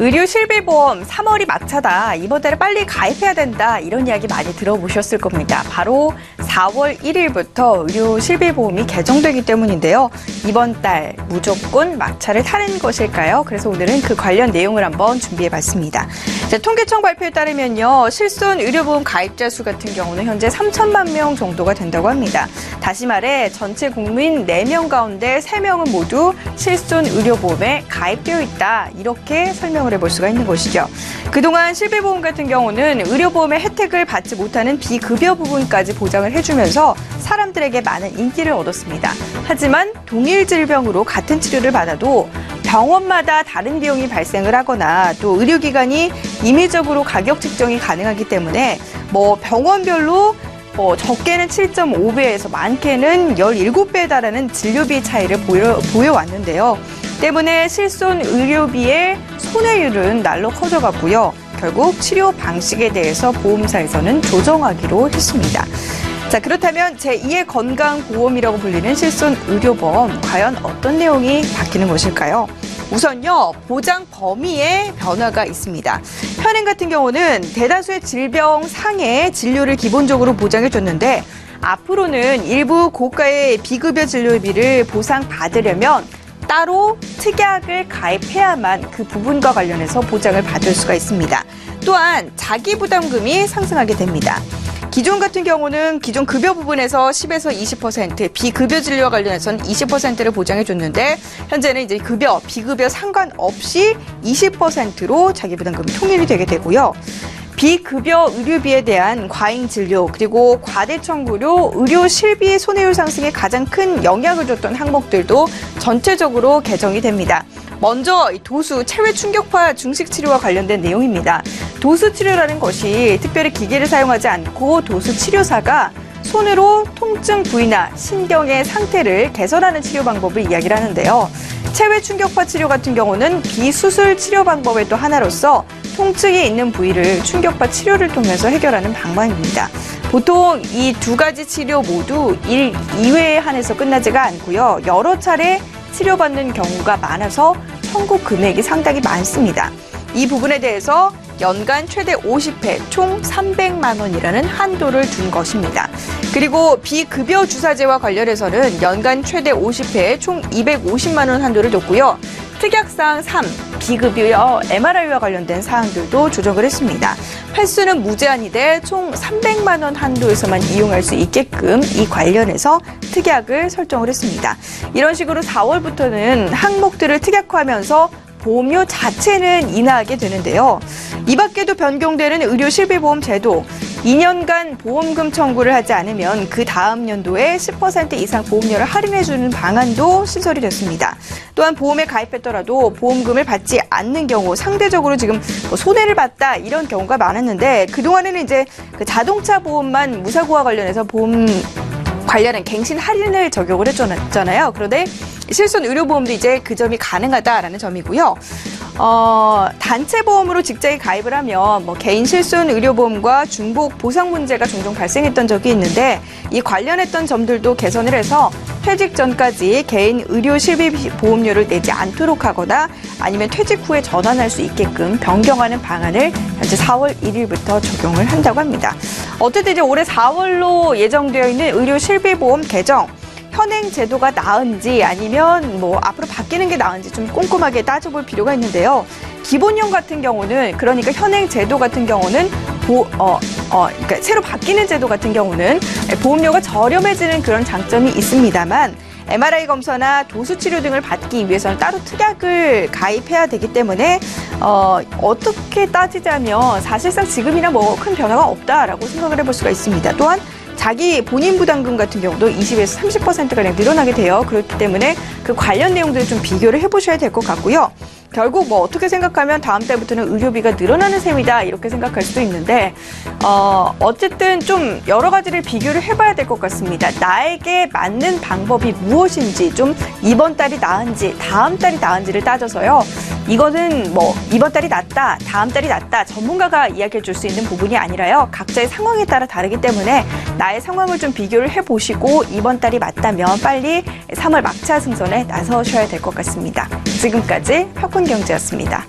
의료 실비보험 3월이 막차다. 이번 달에 빨리 가입해야 된다. 이런 이야기 많이 들어보셨을 겁니다. 바로 4월 1일부터 의료 실비보험이 개정되기 때문인데요. 이번 달 무조건 막차를 타는 것일까요? 그래서 오늘은 그 관련 내용을 한번 준비해봤습니다. 통계청 발표에 따르면요. 실손 의료보험 가입자 수 같은 경우는 현재 3천만 명 정도가 된다고 합니다. 다시 말해 전체 국민 4명 가운데 3명은 모두 실손 의료보험에 가입되어 있다. 이렇게 설명을 해볼 수가 있는 것이죠. 그동안 실비보험 같은 경우는 의료보험의 혜택을 받지 못하는 비급여 부분까지 보장을 해주면서 사람들에게 많은 인기를 얻었습니다. 하지만 동일 질병으로 같은 치료를 받아도 병원마다 다른 비용이 발생을 하거나 또 의료기관이 임의적으로 가격 책정이 가능하기 때문에 병원별로 적게는 7.5배에서 많게는 17배에 달하는 진료비 차이를 보여왔는데요. 때문에 실손 의료비의 손해율은 날로 커져갔고요. 결국 치료 방식에 대해서 보험사에서는 조정하기로 했습니다. 자, 그렇다면 제2의 건강보험이라고 불리는 실손 의료보험, 과연 어떤 내용이 바뀌는 것일까요? 우선요, 보장 범위에 변화가 있습니다. 현행 같은 경우는 대다수의 질병 상해 진료를 기본적으로 보장해줬는데 앞으로는 일부 고가의 비급여 진료비를 보상받으려면 따로 특약을 가입해야만 그 부분과 관련해서 보장을 받을 수가 있습니다. 또한 자기부담금이 상승하게 됩니다. 기존 같은 경우는 기존 급여 부분에서 10에서 20%, 비급여 진료와 관련해서는 20%를 보장해줬는데 현재는 이제 급여, 비급여 상관없이 20%로 자기부담금이 통일이 되게 되고요. 비급여 의료비에 대한 과잉 진료 그리고 과대청구료, 의료 실비 손해율 상승에 가장 큰 영향을 줬던 항목들도 전체적으로 개정이 됩니다. 먼저 도수, 체외 충격파 중식 치료와 관련된 내용입니다. 도수 치료라는 것이 특별히 기계를 사용하지 않고 도수 치료사가 손으로 통증 부위나 신경의 상태를 개선하는 치료 방법을 이야기를 하는데요. 체외 충격파 치료 같은 경우는 비수술 치료 방법의 또 하나로서 통증이 있는 부위를 충격파 치료를 통해서 해결하는 방법입니다. 보통 이 두 가지 치료 모두 1, 2회에 한해서 끝나지가 않고요. 여러 차례 치료받는 경우가 많아서 청구 금액이 상당히 많습니다. 이 부분에 대해서 연간 최대 50회 총 300만 원이라는 한도를 둔 것입니다. 그리고 비급여 주사제와 관련해서는 연간 최대 50회 총 250만 원 한도를 뒀고요. 특약사항 3, 비급여 MRI와 관련된 사항들도 조정을 했습니다. 횟수는 무제한이 돼 총 300만 원 한도에서만 이용할 수 있게끔 이 관련해서 특약을 설정을 했습니다. 이런 식으로 4월부터는 항목들을 특약화하면서 보험료 자체는 인하하게 되는데요. 이 밖에도 변경되는 의료 실비보험 제도, 2년간 보험금 청구를 하지 않으면 그 다음 연도에 10% 이상 보험료를 할인해주는 방안도 신설이 됐습니다. 또한 보험에 가입했더라도 보험금을 받지 않는 경우 상대적으로 지금 손해를 봤다 이런 경우가 많았는데 그동안에는 이제 그 자동차 보험만 무사고와 관련해서 보험 관련한 갱신 할인을 적용을 해줬잖아요. 그런데 실손 의료보험도 이제 그 점이 가능하다라는 점이고요. 단체 보험으로 직장에 가입을 하면 개인 실손 의료보험과 중복 보상 문제가 종종 발생했던 적이 있는데 이 관련했던 점들도 개선을 해서 퇴직 전까지 개인 의료 실비 보험료를 내지 않도록 하거나 아니면 퇴직 후에 전환할 수 있게끔 변경하는 방안을 현재 4월 1일부터 적용을 한다고 합니다. 어쨌든 이제 올해 4월로 예정되어 있는 의료 실비보험 개정. 현행 제도가 나은지 아니면 앞으로 바뀌는 게 나은지 좀 꼼꼼하게 따져볼 필요가 있는데요. 기본형 같은 경우는 그러니까 현행 제도 같은 경우는 그러니까 새로 바뀌는 제도 같은 경우는 보험료가 저렴해지는 그런 장점이 있습니다만 MRI 검사나 도수 치료 등을 받기 위해서는 따로 특약을 가입해야 되기 때문에 어떻게 따지자면 사실상 지금이나 큰 변화가 없다라고 생각을 해볼 수가 있습니다. 또한 자기 본인 부담금 같은 경우도 20에서 30%가량 늘어나게 돼요. 그렇기 때문에 그 관련 내용들을 좀 비교를 해보셔야 될 것 같고요. 결국 어떻게 생각하면 다음 달부터는 의료비가 늘어나는 셈이다 이렇게 생각할 수도 있는데 어쨌든 좀 여러 가지를 비교를 해봐야 될 것 같습니다. 나에게 맞는 방법이 무엇인지 좀 이번 달이 나은지 다음 달이 나은지를 따져서요. 이거는 이번 달이 낫다, 다음 달이 낫다 전문가가 이야기해 줄 수 있는 부분이 아니라요. 각자의 상황에 따라 다르기 때문에 나의 상황을 좀 비교를 해보시고 이번 달이 맞다면 빨리 3월 막차 승선에 나서셔야 될 것 같습니다. 지금까지 혁훈경제였습니다.